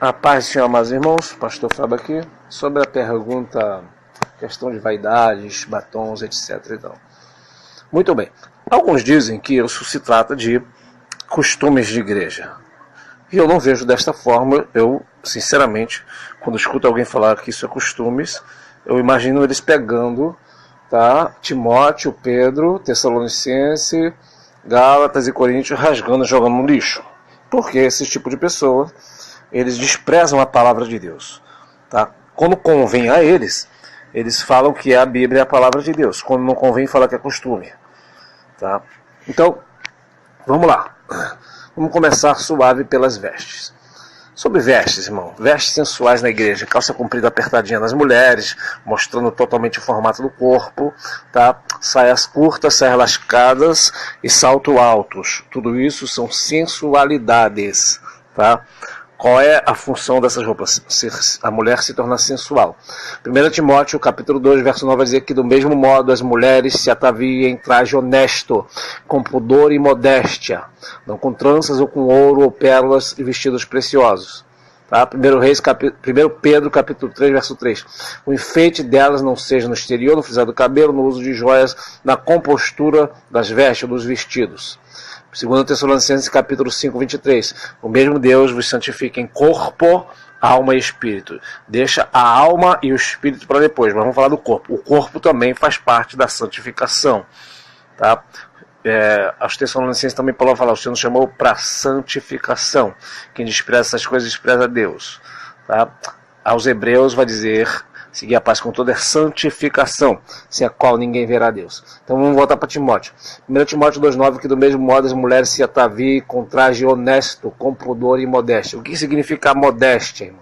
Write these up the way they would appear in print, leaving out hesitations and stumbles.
A paz do Senhor, amados irmãos, pastor Fábio aqui, sobre a pergunta, questão de vaidades, batons, etc. Então, muito bem, alguns dizem que isso se trata de costumes de igreja, e eu não vejo desta forma. Eu, sinceramente, quando escuto alguém falar que isso é costumes, eu imagino eles pegando, tá, Timóteo, Pedro, Tessalonicense, Gálatas e Coríntios, rasgando e jogando no lixo, porque esse tipo de pessoa, eles desprezam a palavra de Deus, tá? Quando convém a eles, eles falam que a Bíblia é a palavra de Deus. Quando não convém, falam que é costume, tá? Então, vamos lá. Vamos começar suave pelas vestes. Sobre vestes, irmão. Vestes sensuais na igreja. Calça comprida apertadinha nas mulheres, mostrando totalmente o formato do corpo, tá? Saias curtas, saias lascadas e salto altos. Tudo isso são sensualidades, tá? Qual é a função dessas roupas? A mulher se torna sensual. 1 Timóteo, capítulo 2, verso 9, vai dizer que do mesmo modo as mulheres se ataviem em traje honesto, com pudor e modéstia, não com tranças ou com ouro ou pérolas e vestidos preciosos. Tá? 1 Pedro, capítulo 3, verso 3. O enfeite delas não seja no exterior, no frisado do cabelo, no uso de joias, na compostura das vestes, dos vestidos. 2 Tessalonicenses, capítulo 5, 23. O mesmo Deus vos santifica em corpo, alma e espírito. Deixa a alma e o espírito para depois, mas vamos falar do corpo. O corpo também faz parte da santificação. Tá? Aos Tessalonicenses também Paulo fala, o Senhor nos chamou para santificação. Quem despreza essas coisas despreza a Deus. Tá? Aos Hebreus vai dizer, seguir a paz com toda a santificação, sem a qual ninguém verá Deus. Então vamos voltar para Timóteo. 1 Timóteo 2,9, que do mesmo modo as mulheres se ataviem com traje honesto, com pudor e modéstia. O que significa a modéstia, irmão?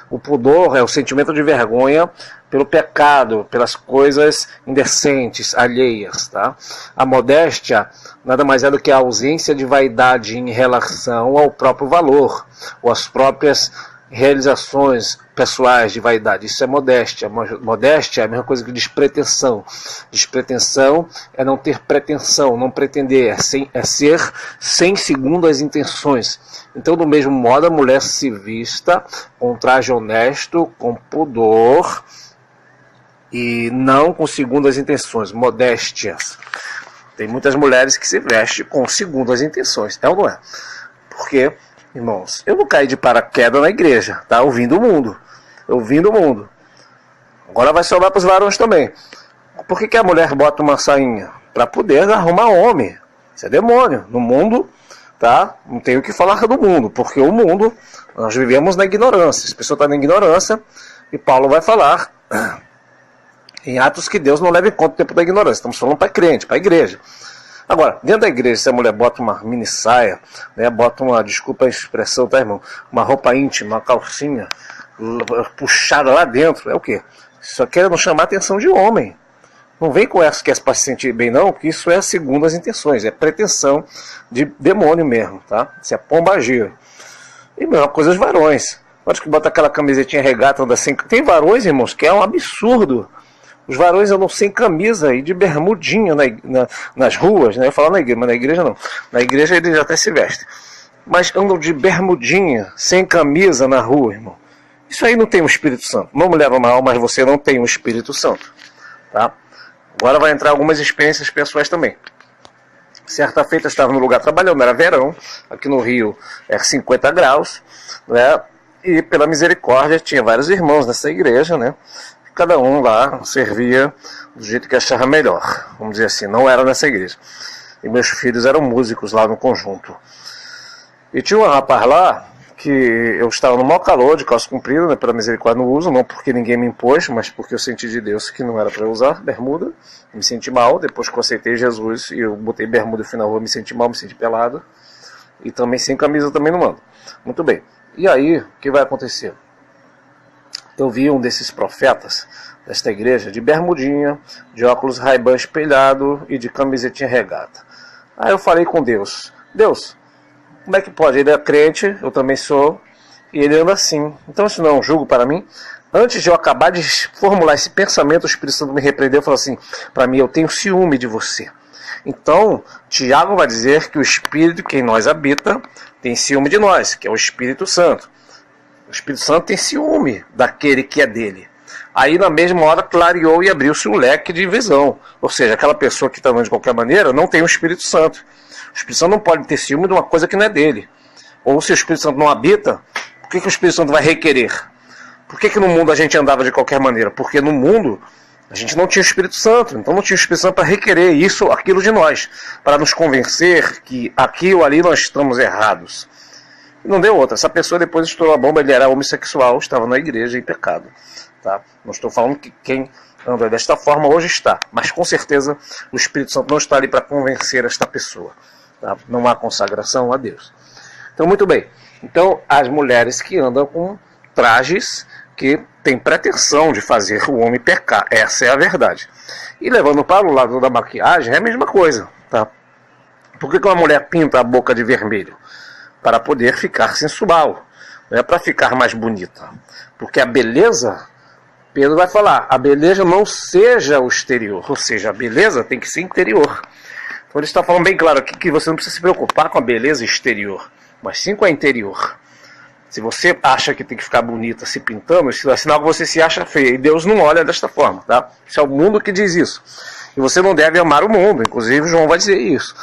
O pudor é o sentimento de vergonha pelo pecado, pelas coisas indecentes, alheias. Tá? A modéstia nada mais é do que a ausência de vaidade em relação ao próprio valor, ou às próprias realizações pessoais de vaidade. Isso é modéstia. Modéstia é a mesma coisa que despretensão. Despretensão é não ter pretensão, não pretender, é ser sem segundo as intenções. Então, do mesmo modo, a mulher se vista com traje honesto, com pudor e não com segundo as intenções, modéstias. Tem muitas mulheres que se vestem com segundo as intenções, é ou não é? Porque, irmãos, eu não caí de paraquedas na igreja, tá? Eu vim do mundo. Agora vai sobrar para os varões também. Por que a mulher bota uma sainha? Para poder arrumar homem. Isso é demônio. No mundo, tá? Não tem o que falar do mundo, porque o mundo, nós vivemos na ignorância. As pessoas estão na ignorância e Paulo vai falar em Atos que Deus não leva em conta o tempo da ignorância. Estamos falando para crente, para a igreja. Agora, dentro da igreja, se a mulher bota uma mini saia, né, bota uma, desculpa a expressão, tá, irmão? Uma roupa íntima, uma calcinha puxada lá dentro, é o quê? Só querendo chamar a atenção de homem. Não vem com essa que é para se sentir bem, não, que isso é segundo as intenções, é pretensão de demônio mesmo, tá? Isso é pombagira. E mesma coisa os varões. Pode que bota aquela camisetinha regata, anda sem. Tem varões, irmãos, que é um absurdo. Os varões andam sem camisa e de bermudinha nas ruas, né? Eu falo na igreja, mas na igreja não. Na igreja eles até se vestem. Mas andam de bermudinha, sem camisa na rua, irmão. Isso aí não tem o Espírito Santo. Não me leva mal, mas você não tem o Espírito Santo. Tá? Agora vai entrar algumas experiências pessoais também. Certa feita eu estava no lugar trabalhando, era verão. Aqui no Rio é 50 graus. Né? E pela misericórdia tinha vários irmãos nessa igreja, né? Cada um lá servia do jeito que achava melhor. Vamos dizer assim, não era nessa igreja. E meus filhos eram músicos lá no conjunto. E tinha um rapaz lá, que eu estava no maior calor, de calça comprida, né, pela misericórdia não uso, não porque ninguém me impôs, mas porque eu senti de Deus que não era para eu usar bermuda. Me senti mal, depois que eu aceitei Jesus e eu botei bermuda e fui na rua, me senti mal, me senti pelado. E também sem camisa também não mando. Muito bem. E aí, o que vai acontecer? Eu vi um desses profetas desta igreja de bermudinha, de óculos Ray-Ban espelhado e de camisetinha regata. Aí eu falei com Deus, Deus, como é que pode? Ele é crente, eu também sou, e ele anda assim. Então isso não é um jugo para mim? Antes de eu acabar de formular esse pensamento, o Espírito Santo me repreendeu e falou assim, para mim, eu tenho ciúme de você. Então, Tiago vai dizer que o Espírito que em nós habita tem ciúme de nós, que é o Espírito Santo. Espírito Santo tem ciúme daquele que é dele. Aí na mesma hora clareou e abriu-se um leque de visão. Ou seja, aquela pessoa que está andando de qualquer maneira não tem o Espírito Santo. O Espírito Santo não pode ter ciúme de uma coisa que não é dele. Ou se o Espírito Santo não habita, por que o Espírito Santo vai requerer? Por que no mundo a gente andava de qualquer maneira? Porque no mundo a gente não tinha o Espírito Santo. Então não tinha o Espírito Santo para requerer isso, aquilo de nós. Para nos convencer que aqui ou ali nós estamos errados. E não deu outra. Essa pessoa depois estourou a bomba, ele era homossexual, estava na igreja em pecado. Tá? Não estou falando que quem anda desta forma hoje está. Mas com certeza o Espírito Santo não está ali para convencer esta pessoa. Tá? Não há consagração a Deus. Então, muito bem. Então, as mulheres que andam com trajes que têm pretensão de fazer o homem pecar. Essa é a verdade. E levando para o lado da maquiagem, é a mesma coisa. Tá? Por que uma mulher pinta a boca de vermelho? Para poder ficar sensual. Não é para ficar mais bonita. Porque a beleza, Pedro vai falar, a beleza não seja o exterior. Ou seja, a beleza tem que ser interior. Então ele está falando bem claro aqui que você não precisa se preocupar com a beleza exterior, mas sim com a interior. Se você acha que tem que ficar bonita se pintando, isso é sinal que você se acha feia. E Deus não olha desta forma, tá? Isso é o mundo que diz isso. E você não deve amar o mundo. Inclusive, João vai dizer isso.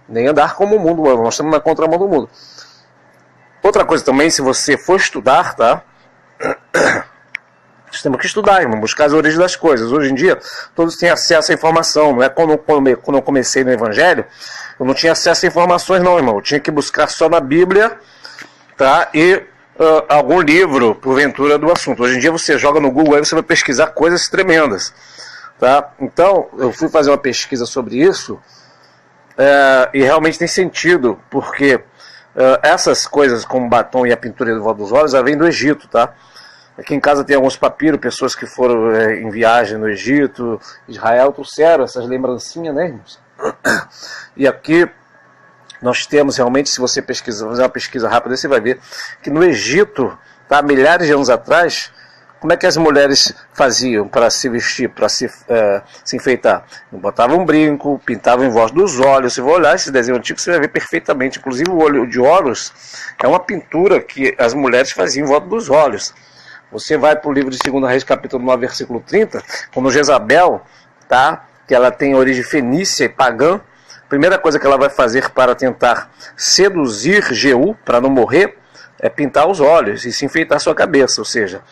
Nem andar como o mundo ama. Nós estamos na contramão do mundo. Outra coisa também, se você for estudar, tá? Nós temos que estudar, irmão, buscar as origens das coisas. Hoje em dia, todos têm acesso à informação. Não é quando eu comecei no Evangelho, eu não tinha acesso a informações, não, irmão. Eu tinha que buscar só na Bíblia, tá? E algum livro, porventura, do assunto. Hoje em dia você joga no Google, aí você vai pesquisar coisas tremendas. Tá? Então, eu fui fazer uma pesquisa sobre isso e realmente tem sentido, porque essas coisas como batom e a pintura em volta dos olhos, ela vem do Egito, tá? Aqui em casa tem alguns papiros, pessoas que foram em viagem no Egito, Israel, trouxeram essas lembrancinhas, né, irmãos? E aqui nós temos realmente, se você pesquisar, fazer uma pesquisa rápida, você vai ver que no Egito, tá, milhares de anos atrás, como é que as mulheres faziam para se vestir, para se enfeitar? Botavam um brinco, pintavam em volta dos olhos. Se você for olhar esse desenho antigo, você vai ver perfeitamente. Inclusive o olho de Horus é uma pintura que as mulheres faziam em volta dos olhos. Você vai para o livro de 2 Reis, capítulo 9, versículo 30, quando Jezabel, tá, que ela tem origem fenícia e pagã, a primeira coisa que ela vai fazer para tentar seduzir Jeú, para não morrer, é pintar os olhos e se enfeitar sua cabeça. Ou seja,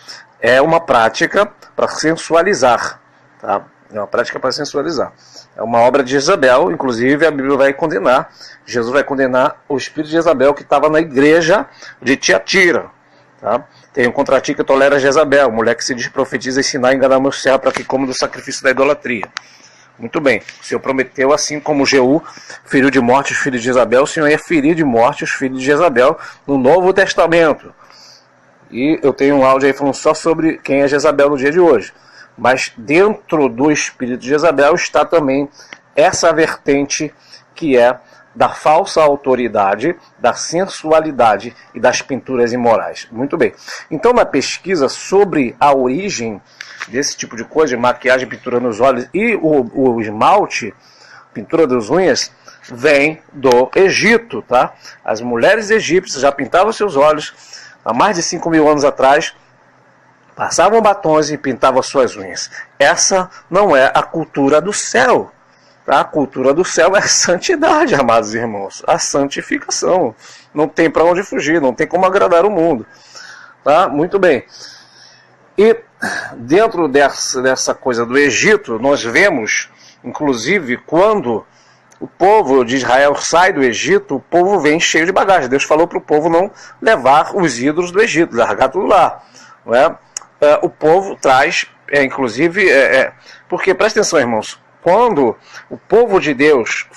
é uma prática para sensualizar. Tá? É uma prática para sensualizar. É uma obra de Jezabel, inclusive a Bíblia vai condenar. Jesus vai condenar o espírito de Jezabel que estava na igreja de Tiatira. Tá? Tem um contra ti que tolera Jezabel, mulher que se diz profetiza, ensinar e enganar meu servo para que coma do sacrifício da idolatria. Muito bem, o Senhor prometeu, assim como Jeú feriu de morte os filhos de Jezabel, o Senhor ia ferir de morte os filhos de Jezabel no Novo Testamento. E eu tenho um áudio aí falando só sobre quem é Jezabel no dia de hoje. Mas dentro do espírito de Jezabel está também essa vertente que é da falsa autoridade, da sensualidade e das pinturas imorais. Muito bem. Então, na pesquisa sobre a origem desse tipo de coisa, de maquiagem, pintura nos olhos e o esmalte, pintura das unhas, vem do Egito, tá? As mulheres egípcias já pintavam seus olhos há mais de 5.000 anos atrás, passavam batons e pintavam suas unhas. Essa não é a cultura do céu. A cultura do céu é a santidade, amados irmãos. A santificação. Não tem para onde fugir, não tem como agradar o mundo. Tá? Muito bem. E dentro dessa coisa do Egito, nós vemos, inclusive, quando o povo de Israel sai do Egito, o povo vem cheio de bagagem. Deus falou para o povo não levar os ídolos do Egito, largar tudo lá. Não é? O povo traz, porque, presta atenção, irmãos, quando o povo de Deus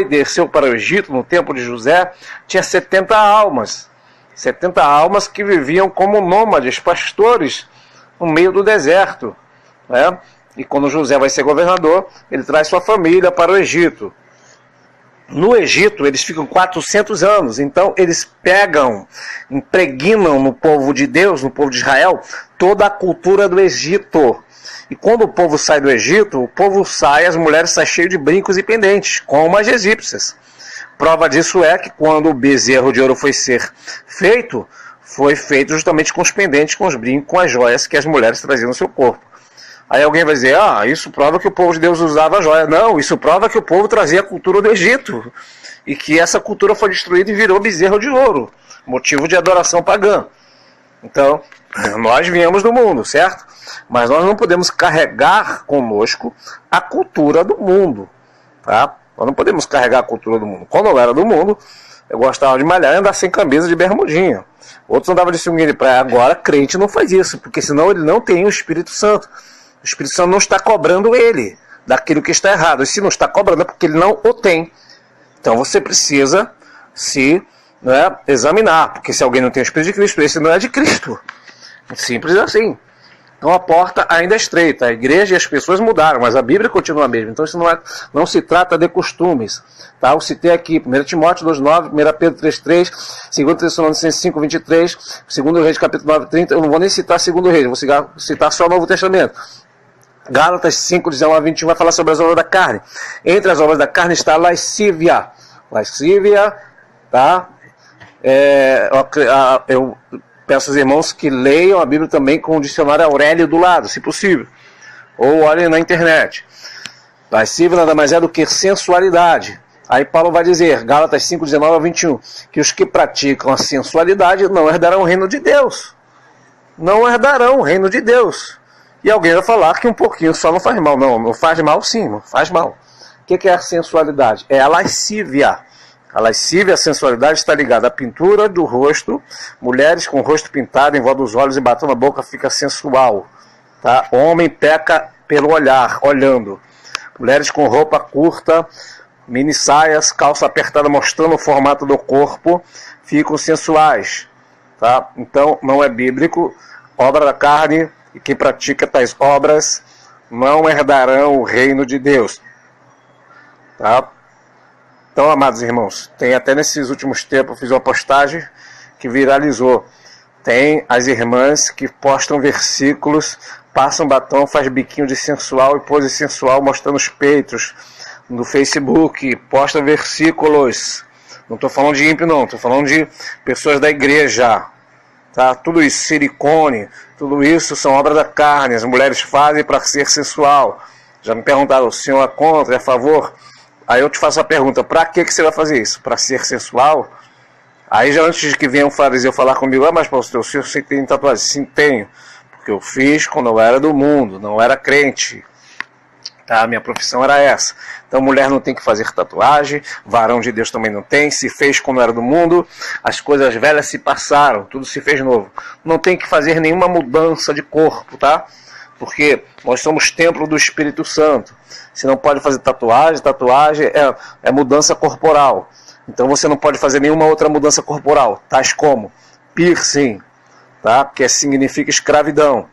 desceu para o Egito, no tempo de José, tinha 70 almas. 70 almas que viviam como nômades, pastores, no meio do deserto. Né? E quando José vai ser governador, ele traz sua família para o Egito. No Egito, eles ficam 400 anos. Então, eles impregnam no povo de Deus, no povo de Israel, toda a cultura do Egito. E quando o povo sai do Egito, as mulheres saem cheias de brincos e pendentes, como as egípcias. Prova disso é que quando o bezerro de ouro foi ser feito, foi feito justamente com os pendentes, com os brincos, com as joias que as mulheres traziam no seu corpo. Aí alguém vai dizer, isso prova que o povo de Deus usava joia. Não, isso prova que o povo trazia a cultura do Egito. E que essa cultura foi destruída e virou bezerro de ouro, motivo de adoração pagã. Então, nós viemos do mundo, certo? Mas nós não podemos carregar conosco a cultura do mundo, tá? Nós não podemos carregar a cultura do mundo. Quando eu era do mundo, eu gostava de malhar e andar sem camisa de bermudinha. Outros andavam de sunguinha de praia. Agora, crente não faz isso, porque senão ele não tem o Espírito Santo. O Espírito Santo não está cobrando ele daquilo que está errado. E se não está cobrando é porque ele não o tem. Então você precisa se examinar, porque se alguém não tem o Espírito de Cristo, esse não é de Cristo. Simples assim. Então a porta ainda é estreita, a igreja e as pessoas mudaram, mas a Bíblia continua a mesma. Então isso não se trata de costumes. Tá? Eu citei aqui 1 Timóteo 2,9, 1 Pedro 3,3, 2 Tessalonicenses 5,23, 2 Reis capítulo 9,30. Eu não vou nem citar 2 Reis, vou citar só o Novo Testamento. Gálatas 5, 19 a 21 vai falar sobre as obras da carne. Entre as obras da carne está a lascívia. Lascívia, tá? Eu peço aos irmãos que leiam a Bíblia também com o dicionário Aurélio do lado, se possível. Ou olhem na internet. Lascívia nada mais é do que sensualidade. Aí Paulo vai dizer, Gálatas 5, 19 a 21, que os que praticam a sensualidade não herdarão o reino de Deus. Não herdarão o reino de Deus. E alguém vai falar que um pouquinho só não faz mal. Não faz mal sim, faz mal. O que é a sensualidade? É a lascívia. A lascívia, a sensualidade está ligada à pintura do rosto. Mulheres com o rosto pintado, em volta dos olhos e batom na boca fica sensual. Tá? Homem peca pelo olhar, olhando. Mulheres com roupa curta, mini saias, calça apertada mostrando o formato do corpo, ficam sensuais. Tá? Então não é bíblico. Obra da carne. E quem pratica tais obras não herdarão o reino de Deus. Tá? Então, amados irmãos, tem até nesses últimos tempos, eu fiz uma postagem que viralizou. Tem as irmãs que postam versículos, passam batom, faz biquinho de sensual e pose sensual mostrando os peitos no Facebook, posta versículos. Não estou falando de ímpio não, estou falando de pessoas da igreja. Tá? Tudo isso, silicone, tudo isso são obras da carne, as mulheres fazem para ser sensual. Já me perguntaram, o senhor é contra, é a favor? Aí eu te faço a pergunta, para que você vai fazer isso? Para ser sensual? Aí já antes de que venha um fariseu falar comigo, mas pastor, o senhor tem tatuagem? Sim, tenho, porque eu fiz quando eu era do mundo, não era crente. Tá? Minha profissão era essa. Então mulher não tem que fazer tatuagem, varão de Deus também não tem, se fez quando era do mundo, as coisas velhas se passaram, tudo se fez novo. Não tem que fazer nenhuma mudança de corpo, tá? Porque nós somos templo do Espírito Santo. Você não pode fazer tatuagem, tatuagem é mudança corporal. Então você não pode fazer nenhuma outra mudança corporal, tais como piercing, tá? Que significa escravidão.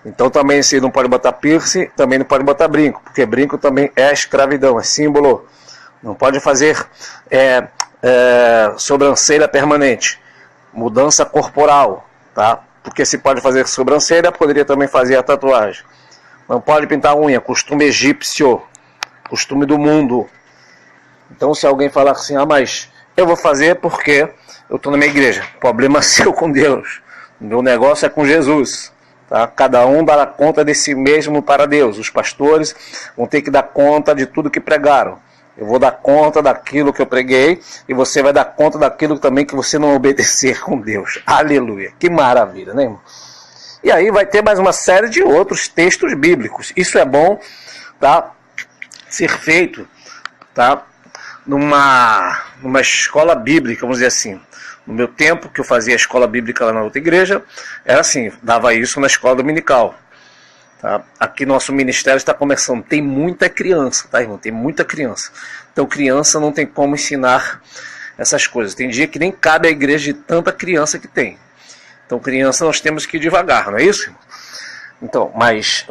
Então também se não pode botar piercing, também não pode botar brinco, porque brinco também é escravidão, é símbolo. Não pode fazer sobrancelha permanente, mudança corporal, tá? Porque se pode fazer sobrancelha, poderia também fazer a tatuagem. Não pode pintar unha, costume egípcio, costume do mundo. Então se alguém falar assim, mas eu vou fazer porque eu estou na minha igreja, problema seu com Deus, meu negócio é com Jesus. Tá? Cada um dará conta de si mesmo para Deus. Os pastores vão ter que dar conta de tudo que pregaram. Eu vou dar conta daquilo que eu preguei e você vai dar conta daquilo também que você não obedecer com Deus. Aleluia. Que maravilha, né, irmão? E aí vai ter mais uma série de outros textos bíblicos. Isso é bom, tá? Ser feito, tá? Numa escola bíblica, vamos dizer assim. No meu tempo, que eu fazia a escola bíblica lá na outra igreja, era assim, dava isso na escola dominical. Tá? Aqui nosso ministério está começando, tem muita criança, tá, irmão? Tem muita criança. Então criança não tem como ensinar essas coisas. Tem dia que nem cabe a igreja de tanta criança que tem. Então criança nós temos que ir devagar, não é isso, irmão? Então, mas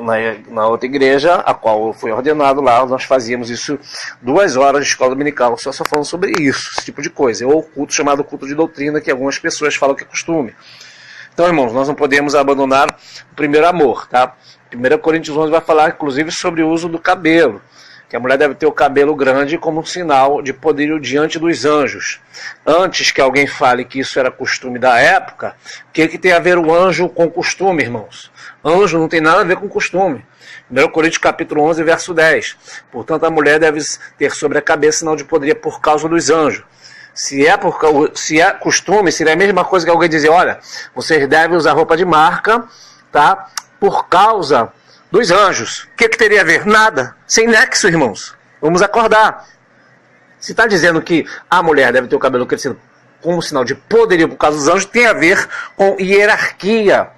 na outra igreja, a qual eu fui ordenado lá, nós fazíamos isso 2 horas de escola dominical, só falando sobre isso, esse tipo de coisa. Ou culto chamado culto de doutrina, que algumas pessoas falam que é costume. Então, irmãos, nós não podemos abandonar o primeiro amor, tá? 1 Coríntios 11 vai falar, inclusive, sobre o uso do cabelo. que a mulher deve ter o cabelo grande como um sinal de poderio diante dos anjos. Antes que alguém fale que isso era costume da época, o que tem a ver o anjo com costume, irmãos? Anjo não tem nada a ver com costume. 1 Coríntios capítulo 11, verso 10. Portanto, a mulher deve ter sobre a cabeça sinal de poderio por causa dos anjos. Se é costume, seria a mesma coisa que alguém dizer, olha, vocês devem usar roupa de marca, tá? Por causa dos anjos. O que teria a ver? Nada. Sem nexo, irmãos. Vamos acordar. Se está dizendo que a mulher deve ter o cabelo crescido como sinal de poderio por causa dos anjos, tem a ver com hierarquia.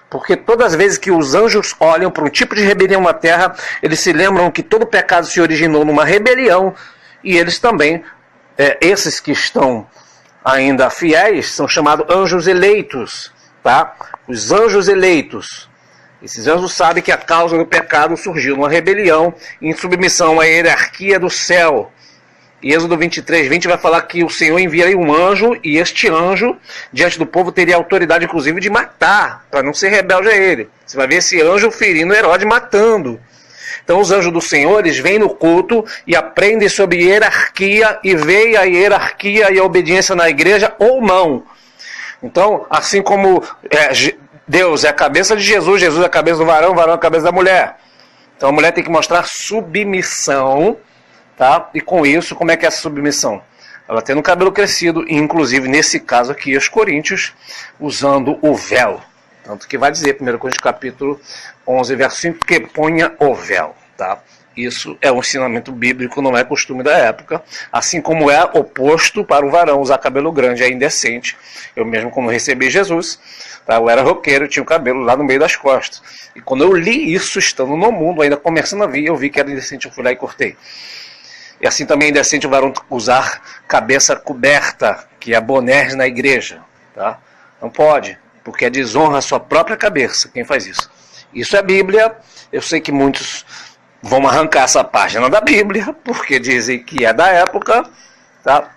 Porque todas as vezes que os anjos olham para um tipo de rebelião na terra, eles se lembram que todo pecado se originou numa rebelião, e eles também, esses que estão ainda fiéis, são chamados anjos eleitos. Tá? Os anjos eleitos. Esses anjos sabem que a causa do pecado surgiu numa rebelião em submissão à hierarquia do céu. E Êxodo 23, 20 vai falar que o Senhor enviaria um anjo, e este anjo, diante do povo, teria autoridade, inclusive, de matar, para não ser rebelde a ele. Você vai ver esse anjo ferindo Herodes, matando. Então, os anjos do Senhor, eles vêm no culto e aprendem sobre hierarquia, e veem a hierarquia e a obediência na igreja ou não. Então, assim como Deus é a cabeça de Jesus, Jesus é a cabeça do varão, o varão é a cabeça da mulher. Então, a mulher tem que mostrar submissão. Tá? E com isso, como é que é essa submissão? Ela tendo o cabelo crescido, e inclusive nesse caso aqui, os coríntios, usando o véu. Tanto que vai dizer, 1 Coríntios capítulo 11, verso 5, que ponha o véu. Tá? Isso é um ensinamento bíblico, não é costume da época. Assim como é oposto para o varão usar cabelo grande, é indecente. Eu mesmo, quando recebi Jesus, tá? Eu era roqueiro, tinha o cabelo lá no meio das costas. E quando eu li isso, estando no mundo, ainda começando a vir, eu vi que era indecente, eu fui lá e cortei. E assim também é indecente o varão usar cabeça coberta, que é bonés na igreja. Tá? Não pode, porque é desonra a sua própria cabeça quem faz isso. Isso é Bíblia. Eu sei que muitos vão arrancar essa página da Bíblia, porque dizem que é da época, tá?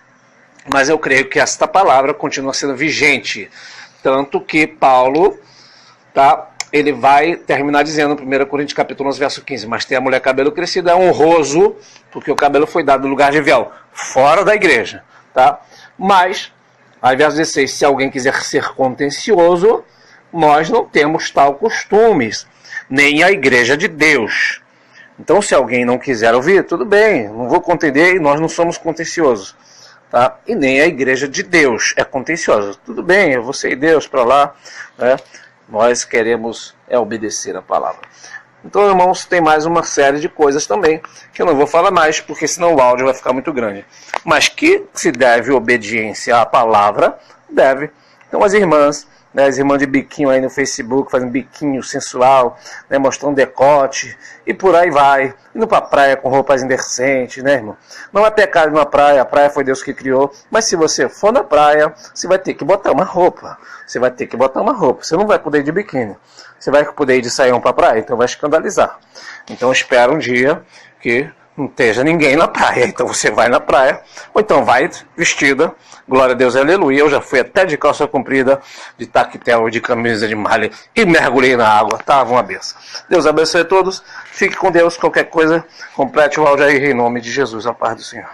Mas eu creio que esta palavra continua sendo vigente. Tanto que Paulo, tá? Ele vai terminar dizendo, 1 Coríntios capítulo 11, verso 15, mas ter a mulher cabelo crescido é honroso, porque o cabelo foi dado no lugar de véu, fora da igreja. Tá? Mas, aí verso 16, se alguém quiser ser contencioso, nós não temos tal costumes, nem a igreja de Deus. Então, se alguém não quiser ouvir, tudo bem, não vou contender e nós não somos contenciosos. Tá? E nem a igreja de Deus é contenciosa. Tudo bem, você e Deus para lá, né? Nós queremos obedecer a palavra. Então, irmãos, tem mais uma série de coisas também, que eu não vou falar mais, porque senão o áudio vai ficar muito grande. Mas que se deve obediência à palavra, deve. Então, as irmãs de biquinho aí no Facebook, fazendo biquinho sensual, né, mostrando decote, e por aí vai, indo pra praia com roupas indecentes, né, irmão? Não é pecado ir na praia, a praia foi Deus que criou, mas se você for na praia, você vai ter que botar uma roupa. Você vai ter que botar uma roupa. Você não vai poder ir de biquíni. Você vai poder ir de saião pra praia, então vai escandalizar. Então espera um dia que não esteja ninguém na praia, então você vai na praia, ou então vai vestida, glória a Deus, aleluia. Eu já fui até de calça comprida, de tactel, de camisa de malha, e mergulhei na água, tava uma benção. Deus abençoe a todos, fique com Deus, qualquer coisa, complete o áudio aí em nome de Jesus, a paz do Senhor.